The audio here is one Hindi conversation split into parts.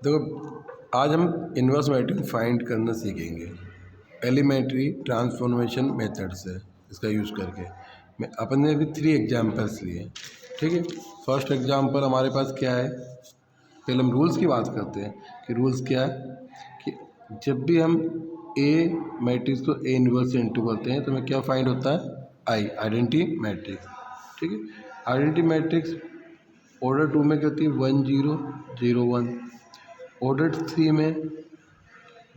देखो आज हम इन्वर्स मैट्रिक्स फाइंड करना सीखेंगे एलिमेंट्री ट्रांसफॉर्मेशन मेथड से, इसका यूज़ करके। मैं अपन ने अभी 3 एग्जाम्पल्स लिए, ठीक है। फर्स्ट एग्जाम्पल हमारे पास क्या है, पहले हम रूल्स की बात करते हैं कि रूल्स क्या है कि जब भी हम ए मैट्रिक्स को ए इन्वर्स से इंटू करते हैं तो हमें क्या फाइंड होता है, आइडेंटिटी मैट्रिक्स, ठीक है। आइडेंटिटी मैट्रिक्स ऑर्डर 2 में क्या होती है, 1 0 0 1। ऑर्डर 3 में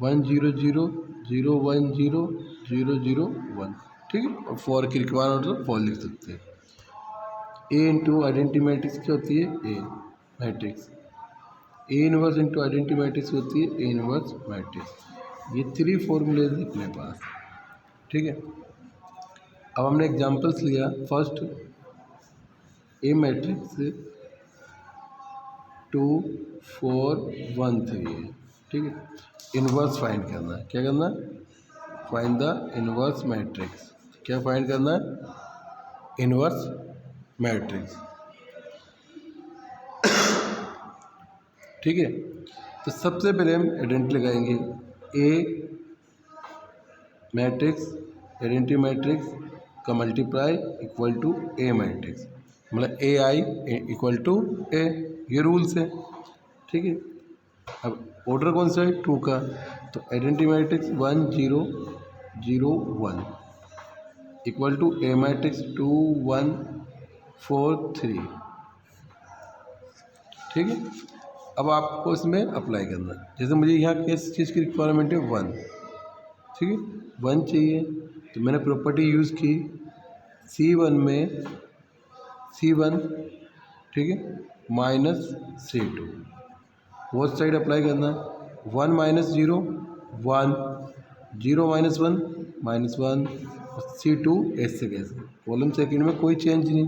1 0 0 0 1 0 0 0 1, ठीक है। और फॉर की रिक्वायरमेंट तो फॉर लिख सकते हैं। ए इंटू आइडेंटिटी मैट्रिक्स क्या होती है, A matrix. A inverse into identity matrix होती है ए इनवर्स मैट्रिक्स। ये 3 फॉर्मूलेज हैं अपने पास, ठीक है। अब हमने एग्जांपल्स लिया। फर्स्ट ए मैट्रिक्स 2 4 1 3 है, ठीक है। इनवर्स फाइंड करना है, क्या करना है, फाइंड द इनवर्स मैट्रिक्स। क्या फाइंड करना है, इनवर्स मैट्रिक्स, ठीक है। तो सबसे पहले हम आइडेंटिटी लगाएंगे, ए मैट्रिक्स आइडेंटिटी मैट्रिक्स का multiply equal to A matrix, मतलब ए आई इक्वल टू ए, ये रूल्स है, ठीक है। अब ऑर्डर कौन सा है, 2 का, तो identity matrix 1 0 0 1 equal to A matrix 2 1 4 3, ठीक है। अब आपको इसमें अप्लाई करना है। जैसे मुझे यहाँ किस चीज़ की रिक्वायरमेंट है, 1, ठीक है, 1 चाहिए। तो मैंने प्रॉपर्टी यूज़ की C1 में C1, ठीक है, minus C2, both side apply करना। 1 माइनस 0 1, 0 माइनस 1 -1, C2 ऐसे कैसे, कॉलम सेकंड में कोई चेंज नहीं,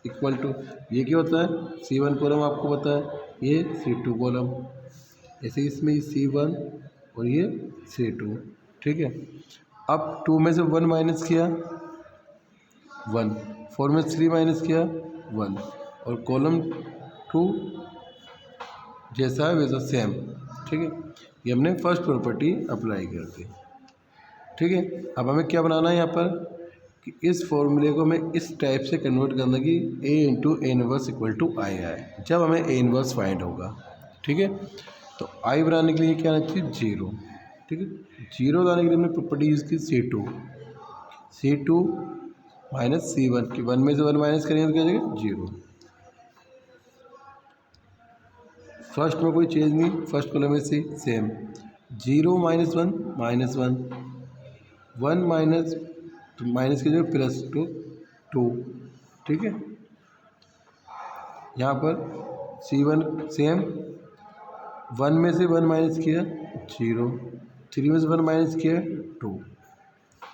इक्वल टू, ये क्या होता है, C1 कॉलम आपको पता है, ये C2 कॉलम, ऐसे इसमें C1 और ये C2, ठीक है। अब 2 में से 1 माइनस किया 1, 4 में 3 माइनस किया 1, और कॉलम 2 जैसा है वैसा सेम, ठीक है। ये हमने फर्स्ट प्रॉपर्टी अप्लाई कर दी, ठीक है। अब हमें क्या बनाना है यहाँ पर कि इस फॉर्मूले को हमें इस टाइप से कन्वर्ट करना कि A into A inverse equal to I आए, जब हमें ए इनवर्स फाइंड होगा, ठीक है। तो आई बनाने के लिए क्या आना चाहिए, 0, ठीक है। 0 लाने के लिए हमने प्रॉपर्टी यूज़ की C2 माइनस C1 की 1 में से 1 माइनस करेंगे तो क्या हो जाएगा, 0। फर्स्ट में कोई चेंज नहीं, फर्स्ट कॉलम में से सेम, 0 माइनस 1 -1, 1 माइनस, तो माइनस की जगह प्लस 2, ठीक है। यहाँ पर C1 सेम, 1 में से 1 माइनस किया 0, 3 में से 1 माइनस किया 2,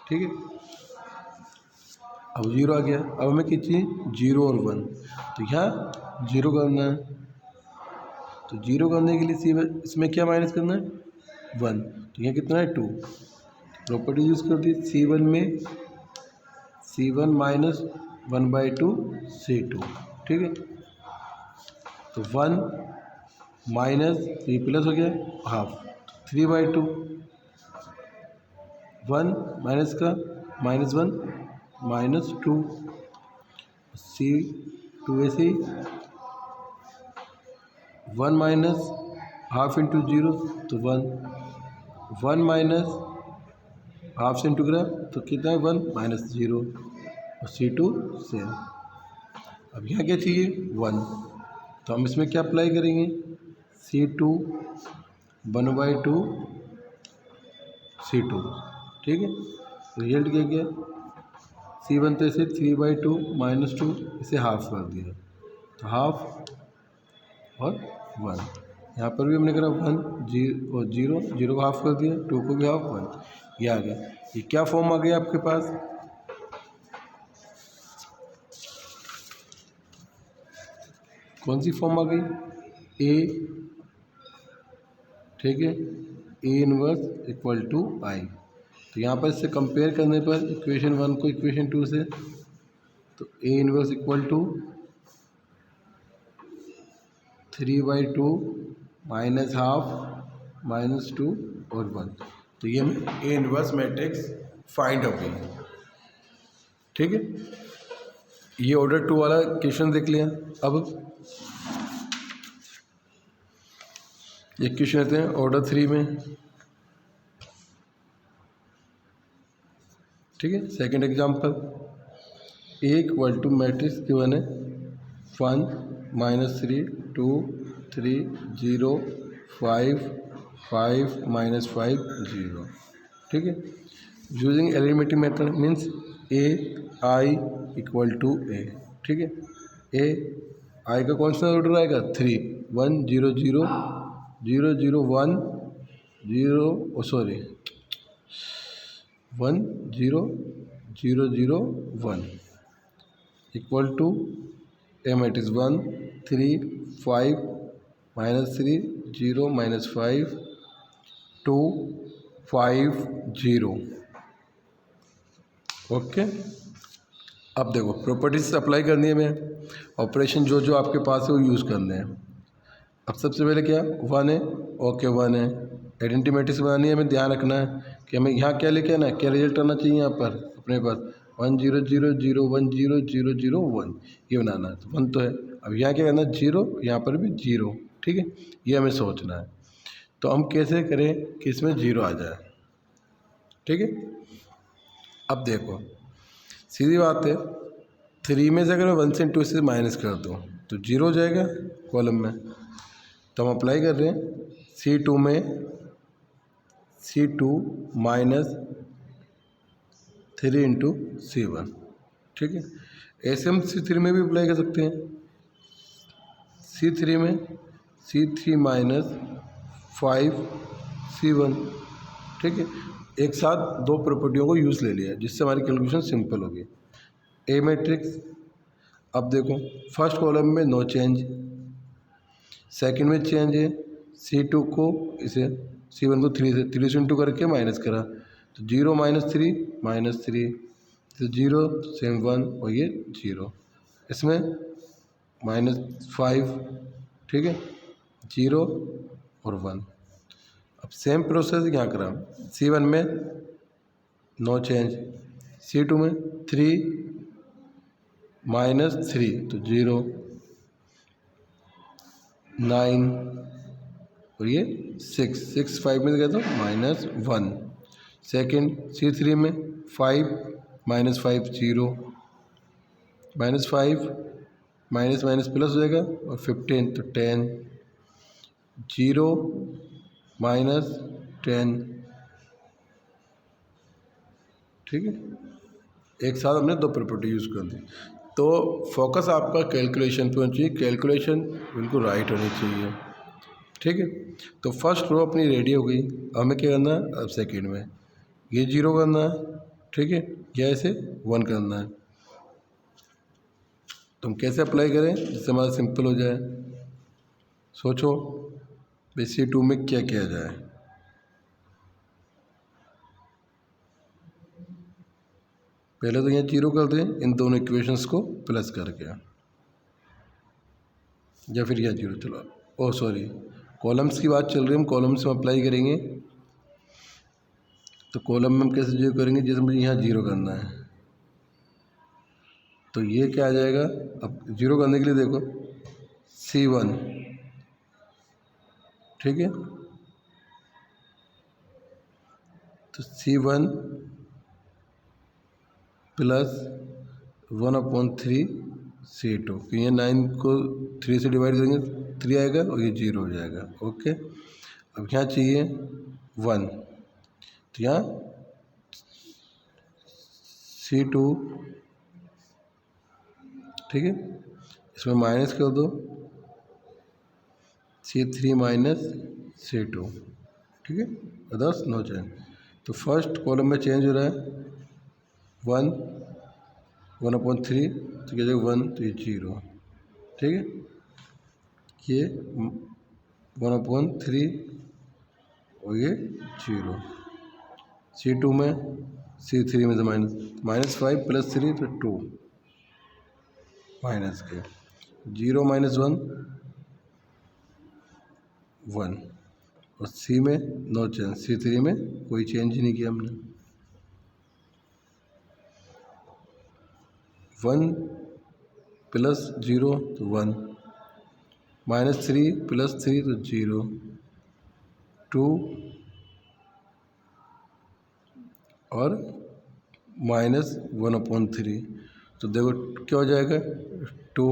ठीक है। अब 0 आ गया। अब हमें क्या चाहिए, 0 और 1, तो यहाँ 0 करना है। तो 0 करने के लिए C1 इसमें क्या माइनस करना है, 1, तो यहाँ कितना है 2, प्रॉपर्टी यूज़ कर दी। C1 में C1 माइनस 1/2 C2, ठीक है। तो 1 माइनस 3 प्लस हो गया हाफ, 3/2, 1 माइनस का -1 -2, C2 ऐसे ही 1 माइनस हाफ इंटू 0 तो 1 माइनस हाफ से इंटू करा तो कितना है 1 -0, और C2 सेम। अब यहाँ क्या चाहिए, 1, तो हम इसमें क्या अप्लाई करेंगे, C2 1/2 C2, ठीक है। रिजल्ट क्या गया, C1 तो इसे 3/2 -2 इसे हाफ कर दिया, तो हाफ और 1, यहाँ पर भी हमने करा 1 0 0 0 को हाफ कर दिया, 2 को भी हाफ 1, ये आ गया। ये क्या फॉर्म आ गया आपके पास, कौन सी फॉर्म आ गई, ए, ठीक है, ए इनवर्स इक्वल टू आई। तो यहाँ पर इससे कंपेयर करने पर इक्वेशन 1 को इक्वेशन 2 से, तो A inverse equal to 3/2 minus half minus 2 और 1। तो ये हमें A inverse matrix find out है। ठीक है, ये ऑर्डर 2 वाला क्वेश्चन देख लिया। अब एक क्वेश्चन लेते हैं ऑर्डर 3 में। ठीक है, second example, A equal to matrix given है 1 -3 2 3 0 5 5 -5 0। ठीक है, using elementary method means A I equal to A. ठीक है, ए आई का कौन सा ऑर्डर आएगा 3 1 0 0 0 0 1 0 sorry 1 0 0 0 1 equal to A matrix 1 3 5 -3 0 -5 2 5 0। Okay, अब देखो प्रॉपर्टीज अप्लाई करनी है, हमें ऑपरेशन जो जो आपके पास है वो यूज़ करने हैं। अब सबसे पहले क्या 1 है, ओके 1 है, आइडेंटिटी मैट्रिक्स बनानी है, हमें ध्यान रखना है कि हमें यहाँ क्या लेके आना है, क्या रिजल्ट आना चाहिए यहाँ पर अपने पास 1 0 0 0 1 0 0 0 1, ये बनाना है। तो 1 तो है, अब यहाँ क्या करना है 0, यहाँ पर भी 0। ठीक है, ये हमें सोचना है। तो हम कैसे करें कि इसमें 0 आ जाए। ठीक है, अब देखो सीधी बात है, 3 में से अगर मैं 1 से 2 से माइनस कर दूँ तो 0 हो जाएगा कॉलम में। तो हम अप्लाई कर रहे हैं C2 में C2 माइनस 3 इंटू C1। ठीक है, ऐसे हम C3 में भी अप्लाई कर सकते हैं। C3 में C3 माइनस 5 C1। ठीक है, एक साथ दो प्रॉपर्टियों को यूज़ ले लिया जिससे हमारी कैलकुलेशन सिंपल होगी। ए मैट्रिक्स, अब देखो फर्स्ट कॉलम में नो चेंज, सेकंड में चेंज है। C2 को इसे C1 को 3 से इंटू करके माइनस करा तो 0 -3 तो 0 सेम 1 और ये 0, इसमें -5। ठीक है, 0 और 1। अब सेम प्रोसेस यहाँ करा, C1 में नो चेंज, C2 में 3 -3 तो 0 9 और ये 6 5 में गया तो -1। सेकेंड C3 में 5 -5 0 -5 माइनस प्लस हो जाएगा और 15 तो 10 0 -10। ठीक है, एक साथ हमने दो प्रॉपर्टी यूज़ कर दी। तो फोकस आपका कैलकुलेशन पे होनी चाहिए, कैलकुलेशन बिल्कुल राइट होनी चाहिए। ठीक है, तो फर्स्ट रो अपनी रेडी हो गई। अब हमें क्या करना है, अब सेकेंड में ये 0 करना है। ठीक है, या ऐसे 1 करना है। तो हम कैसे अप्लाई करें जिससे हमारा सिंपल हो जाए। सोचो भाई C2 में क्या किया जाए। पहले तो यहाँ 0 कर दें इन दोनों इक्वेशंस को प्लस करके, या फिर यहाँ 0, चलो ओ सॉरी कॉलम्स की बात चल रही है, हम कॉलम्स में अप्लाई करेंगे। तो कॉलम में हम कैसे 0 करेंगे, जैसे मुझे यहाँ 0 करना है तो ये क्या आ जाएगा। अब 0 करने के लिए देखो C1, ठीक है, तो C1 प्लस 1/3 C2, तो ये 9 को 3 से डिवाइड करेंगे 3 आएगा और ये 0 हो जाएगा। ओके, अब यहाँ चाहिए 1, तो यहाँ C2, ठीक है, इसमें माइनस कर दो C3 माइनस C2। ठीक है, अदर्स नो चेंज। तो फर्स्ट कॉलम में चेंज हो रहा है 1/3, तो क्या जाएगा 1, तो ये 0। ठीक है, ये 1/3 और ये 0। C2 में C3 में से -5 प्लस 3 तो 2 माइनस के 0 -1 1 और सी में नो चेंज, C3 में कोई चेंज ही नहीं किया हमने। 1 प्लस 0 तो 1, -3 प्लस 3 तो 0, 2 और -1/3, तो देखो क्या हो जाएगा, 2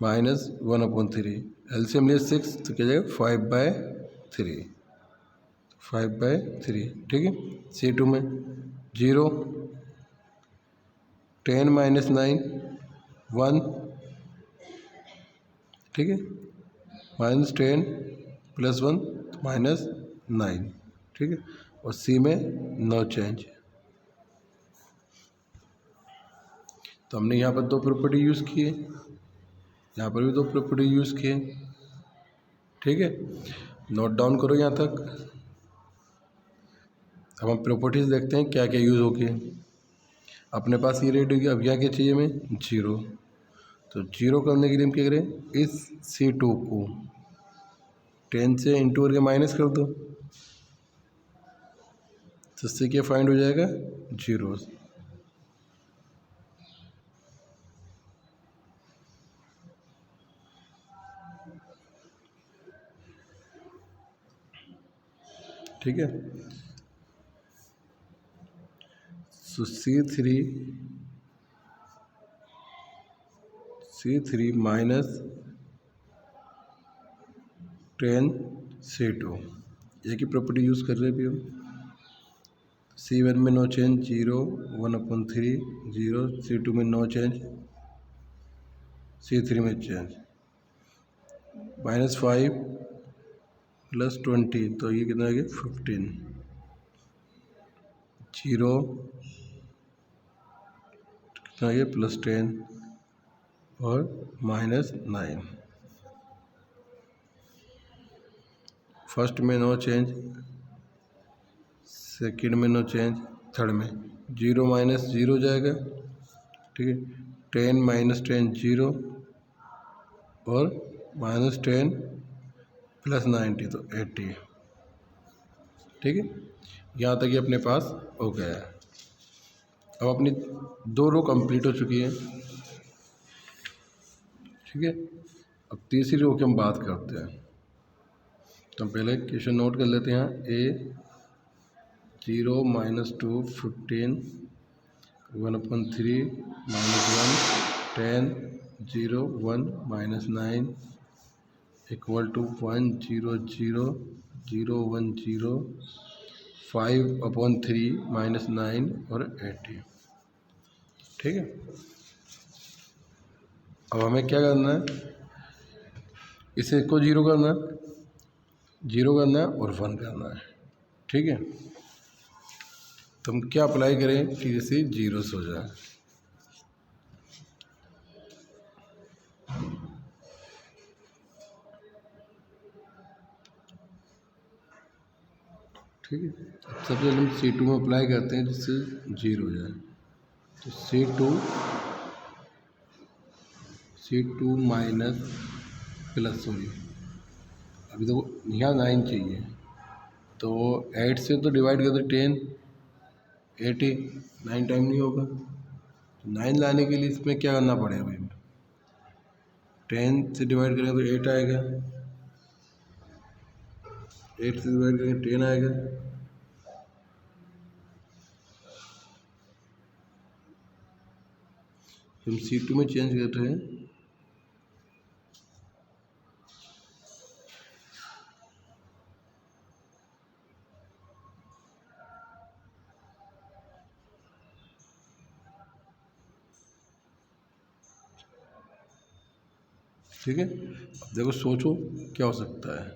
-1/3, एलसीएम लिए 6 तो क्या जाएगा 5/3, 5/3, ठीक है। C2 में 0, 10 - 9 1, ठीक है, -10 + 1 -9, ठीक है, और सी में नो चेंज। तो हमने यहाँ पर दो प्रॉपर्टी यूज़ किए, यहाँ पर भी दो प्रॉपर्टी यूज़ किए, ठीक है। नोट डाउन करो यहाँ तक। अब हम प्रॉपर्टीज़ देखते हैं क्या क्या यूज़ हो गए। अपने पास ये रेट होगी, अब यहाँ क्या चाहिए हमें 0, तो 0 करने के लिए हम क्या करें, इस C2 को 10 से इंटू करके माइनस कर दो, तो इससे क्या फाइंड हो जाएगा 0, ठीक है। सो C3 माइनस 10 C2, एक ही प्रॉपर्टी यूज़ कर रहे हैं अभी हम। C1 में नो चेंज 0, 1/3 0, C2 में नो चेंज, C3 में चेंज, -5 + 20 तो ये कितना आ गया 15, 0 कितना आ गया +10 और -9। फर्स्ट में नो चेंज, सेकंड में नो चेंज, थर्ड में 0 - 0 जाएगा, ठीक है, 10 - 10 0 और -10 + 90 तो 80, ठीक है। यहाँ तक ये अपने पास हो गया है। अब अपनी 2 रो कंप्लीट हो चुकी है, ठीक है। अब तीसरी रो की हम बात करते हैं, तो हम पहले क्वेश्चन नोट कर लेते हैं। A 0 - 2 15, 1/3 -1 10 0 1 -9 = 1 0 0 0 1 0 5/3 -9 और 80, ठीक है। अब हमें क्या करना है, इसे को 0 करना है, 0 करना है और 1 करना है, ठीक है। तो हम क्या अप्लाई करें कि जैसे 0 हो जाए, ठीक है। अब सबसे पहले हम C2 में अप्लाई करते हैं जिससे 0 हो जाए, तो C2 माइनस प्लस, सॉरी अभी तो यहाँ 9 चाहिए, तो 8 से तो डिवाइड कर दो 10, 80, 9 टाइम नहीं होगा, तो 9 लाने के लिए इसमें क्या करना पड़ेगा भाई, 10 से डिवाइड करेंगे तो 8 आएगा, 8 से डिवाइड करेंगे 10 आएगा, हम C2 में चेंज कर रहे हैं, ठीक है। अब देखो सोचो क्या हो सकता है,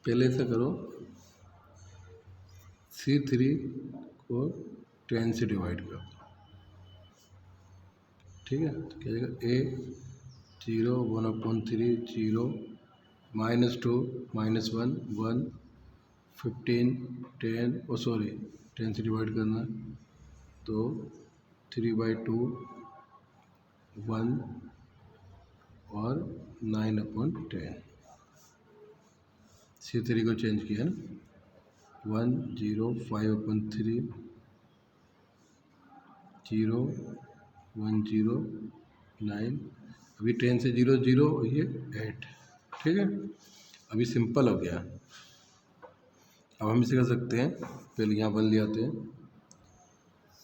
पहले ऐसा करो, C3 को 10 से डिवाइड कर दो, ठीक है, तो क्या जाएगा A 0 1/3 0 -2 -1 1 15 10 ओ सॉरी 10 से डिवाइड करना तो 3/2 1 और 9/10 C3 को चेंज किया ना 1 0 5/3 0 1 0 9 अभी 10 से 0 0 ये 8 ठीक है। अभी सिंपल हो गया। अब हम इसे कर सकते हैं पहले यहाँ बन ले आते हैं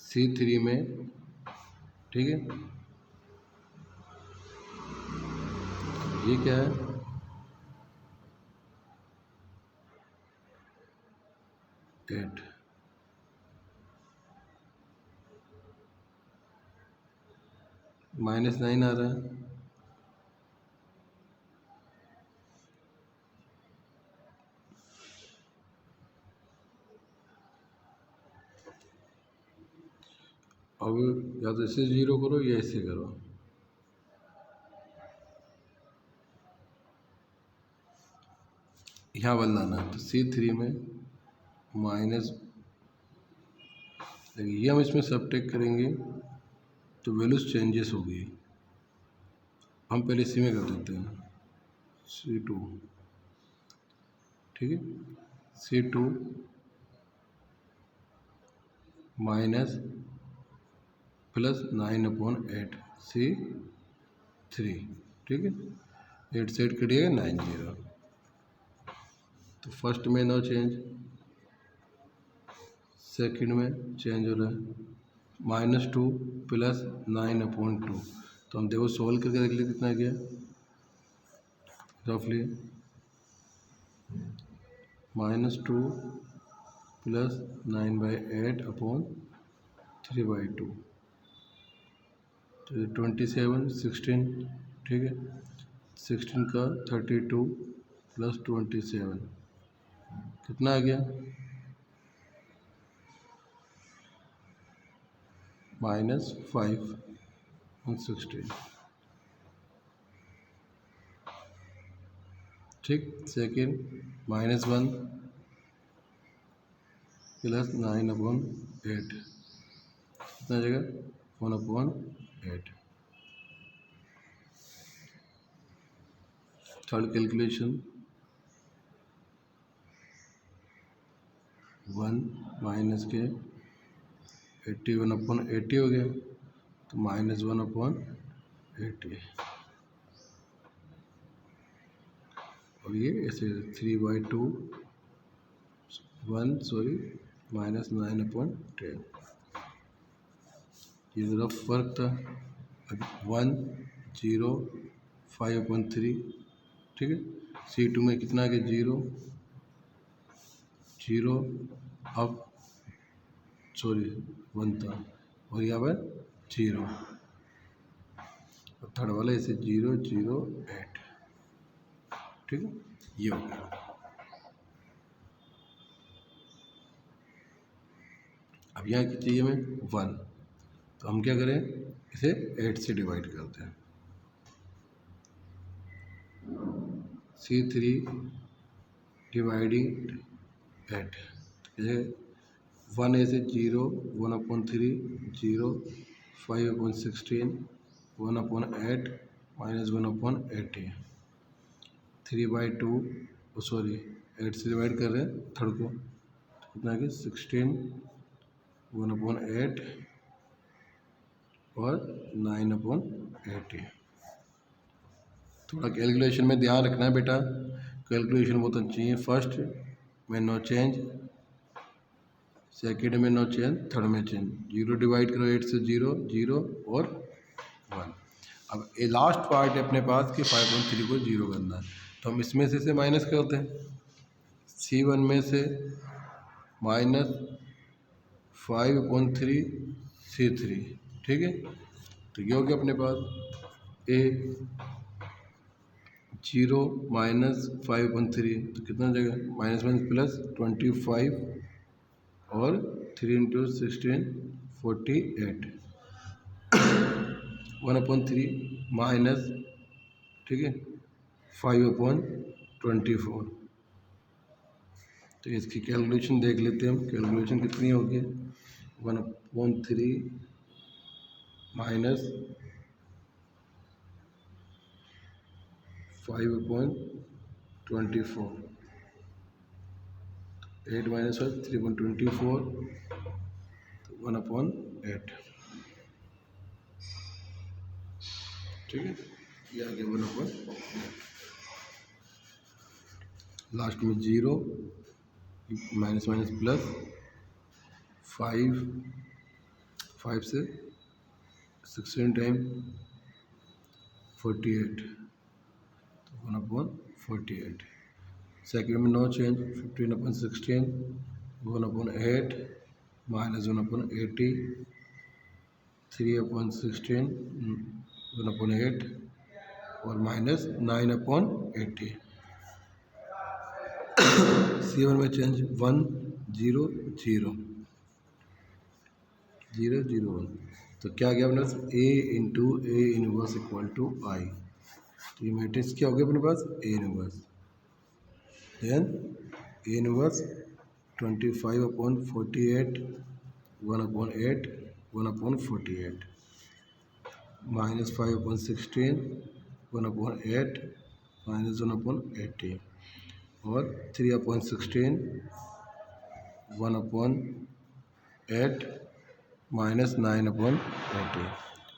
C3 में ठीक है। ये क्या है एट -9 आ रहा है अब या तो इसे 0 करो या इसे करो यहाँ बनाना तो C3 में माइनस ये हम इसमें सबट्रैक्ट करेंगे तो वैल्यूज चेंजेस होगी। हम पहले इसी में कर देते हैं C2 ठीक है। C2 माइनस प्लस 9/8 C3 ठीक है। 8 से 8 कटिएगा 9 0 तो फर्स्ट में नो चेंज सेकंड में चेंज हो रहा है -2 प्लस 9/2 तो हम देखो सोल्व करके देख लिए कितना गया रफली -2 प्लस 9/8/3/2 तो 27 16 ठीक है। 16 का 32 प्लस 27 कितना आ गया -5 on 16 ठीक। सेकेंड -1 प्लस 9/8 कितना जगह 1/8 थर्ड कैलकुलेशन 1 माइनस के 81/80 हो गया तो -1/80 और ये ऐसे 3/2 1 सॉरी -9/10 ये ज़रा फर्क था। 1 0 5/3 ठीक है। C2 में कितना आ गया 0 0 अब सॉरी 1 था और यहाँ पर 0 और थर्ड वाला ऐसे 0 0 8 ठीक है। ये हो गया। अब यहाँ की चाहिए हमें 1 तो हम क्या करें इसे 8 से डिवाइड करते हैं C3 डिवाइडिंग 8 1 ऐसे 0 1/3 0 5/16 1/8 -1/80 3/2 सॉरी 8 से डिवाइड कर रहे हैं थर्ड को कितना कि 16 1/8 और 9/80 थोड़ा कैलकुलेशन में ध्यान रखना है बेटा। कैलकुलेशन बहुत अच्छी है। फर्स्ट में नो चेंज सेकेंड में नो चेंज थर्ड में चेंज 0 डिवाइड करो 8 से 0 0 और 1। अब ये लास्ट पार्ट है अपने पास कि 5/3 को 0 करना है तो हम इसमें से माइनस करते हैं C1 में से -5/3 C3 ठीक है। तो ये हो गया अपने पास A 0 -5/3 तो कितना जगह -1 प्लस 25 और 3 × 16 48 1/3 माइनस ठीक है 5/24 तो इसकी कैलकुलेशन देख लेते हैं हम। कैलकुलेशन कितनी होगी, 1/3 माइनस 5/24, 8 माइनस 3/24, 1/8। ठीक है, ये आ गया 1/8। लास्ट में 0 माइनस माइनस प्लस 5 से 16 टाइम 48, तो 1/48। सेकेंड में नो चेंज, 15/16, 1/8 माइनस 1/80, 3/16, 1/8 और माइनस 9/80। C1 में चेंज 1 0 0 0 0 1, तो क्या गया अपने पास A into A inverse equal to I। तो ये मैट्रिक्स क्या हो गया अपने पास, A inverse. Then A inverse 25/48, 1/8, 1/48 minus 5/16, 1/8 minus 1/80 और 3/16, 1/8 माइनस 9/80।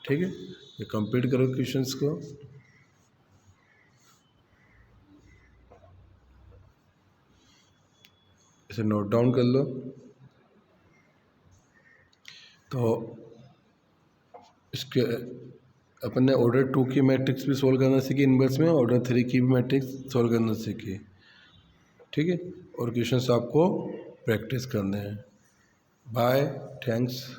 ठीक है, ये कंप्लीट करो क्वेश्चंस को। इसे नोट डाउन कर लो। तो इसके अपन ने ऑर्डर 2 की मैट्रिक्स भी सोल्व करना सीखी इनवर्स में, ऑर्डर 3 की भी मैट्रिक्स सोल्व करना सीखी। ठीक है, और क्वेश्चंस आपको प्रैक्टिस करने हैं। Bye, thanks.